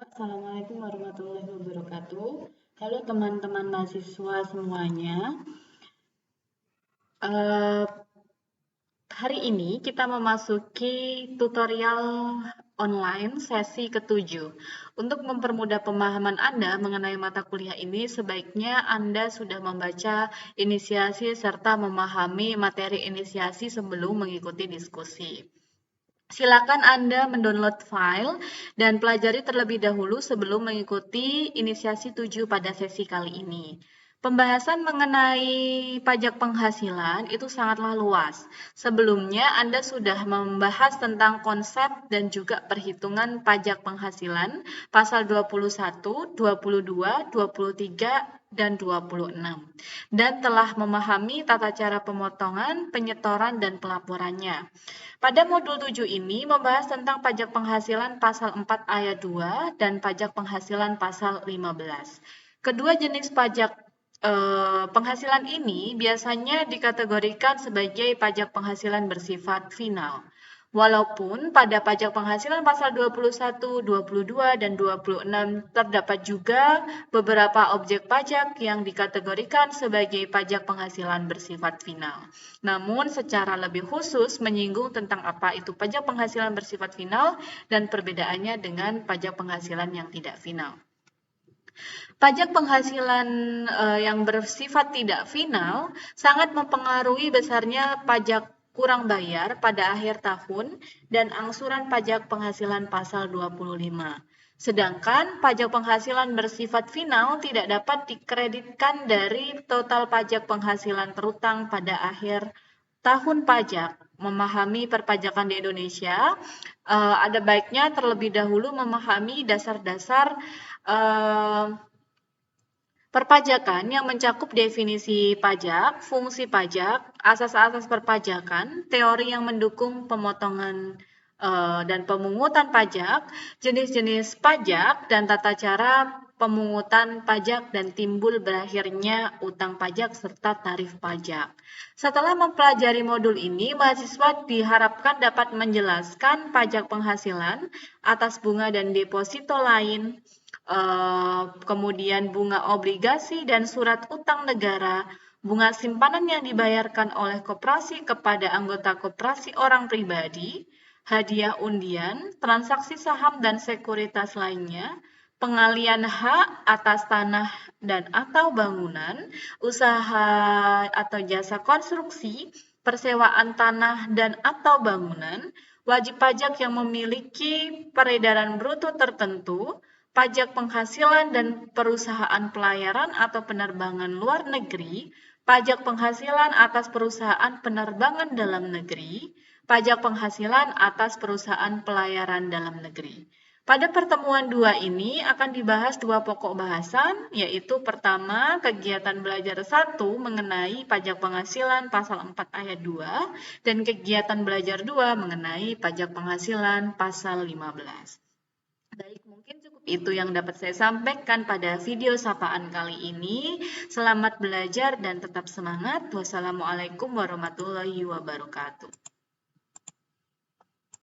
Assalamualaikum warahmatullahi wabarakatuh. Halo teman-teman mahasiswa semuanya. Hari ini kita memasuki tutorial online sesi ke-7. Untuk mempermudah pemahaman Anda mengenai mata kuliah ini, sebaiknya Anda sudah membaca inisiasi serta memahami materi inisiasi sebelum mengikuti diskusi. Silakan Anda mendownload file dan pelajari terlebih dahulu sebelum mengikuti inisiasi 7 pada sesi kali ini. Pembahasan mengenai pajak penghasilan itu sangatlah luas. Sebelumnya Anda sudah membahas tentang konsep dan juga perhitungan pajak penghasilan pasal 21, 22, 23, dan 26, dan telah memahami tata cara pemotongan, penyetoran, dan pelaporannya. Pada modul 7 ini membahas tentang pajak penghasilan pasal 4 ayat 2 dan pajak penghasilan pasal 15. Kedua jenis pajak penghasilan ini biasanya dikategorikan sebagai pajak penghasilan bersifat final. Walaupun pada pajak penghasilan pasal 21, 22, dan 26 terdapat juga beberapa objek pajak yang dikategorikan sebagai pajak penghasilan bersifat final. Namun secara lebih khusus menyinggung tentang apa itu pajak penghasilan bersifat final dan perbedaannya dengan pajak penghasilan yang tidak final. Pajak penghasilan yang bersifat tidak final sangat mempengaruhi besarnya pajak kurang bayar pada akhir tahun dan angsuran pajak penghasilan pasal 25. Sedangkan pajak penghasilan bersifat final tidak dapat dikreditkan dari total pajak penghasilan terutang pada akhir tahun pajak. Memahami perpajakan di Indonesia, ada baiknya terlebih dahulu memahami dasar-dasar perpajakan yang mencakup definisi pajak, fungsi pajak, asas-asas perpajakan, teori yang mendukung pemotongan dan pemungutan pajak, jenis-jenis pajak, dan tata cara pemungutan pajak dan timbul berakhirnya utang pajak serta tarif pajak. Setelah mempelajari modul ini, mahasiswa diharapkan dapat menjelaskan pajak penghasilan atas bunga dan deposito lain, kemudian bunga obligasi dan surat utang negara, bunga simpanan yang dibayarkan oleh koperasi kepada anggota koperasi orang pribadi, hadiah undian, transaksi saham dan sekuritas lainnya, pengalian hak atas tanah dan atau bangunan, usaha atau jasa konstruksi, persewaan tanah dan atau bangunan, wajib pajak yang memiliki peredaran bruto tertentu, pajak penghasilan dan perusahaan pelayaran atau penerbangan luar negeri, pajak penghasilan atas perusahaan penerbangan dalam negeri, pajak penghasilan atas perusahaan pelayaran dalam negeri. Pada pertemuan 2 ini akan dibahas 2 pokok bahasan, yaitu pertama kegiatan belajar 1 mengenai pajak penghasilan pasal 4 ayat 2 dan kegiatan belajar 2 mengenai pajak penghasilan pasal 15. Baik, mungkin cukup itu yang dapat saya sampaikan pada video sapaan kali ini. Selamat belajar dan tetap semangat. Wassalamualaikum warahmatullahi wabarakatuh.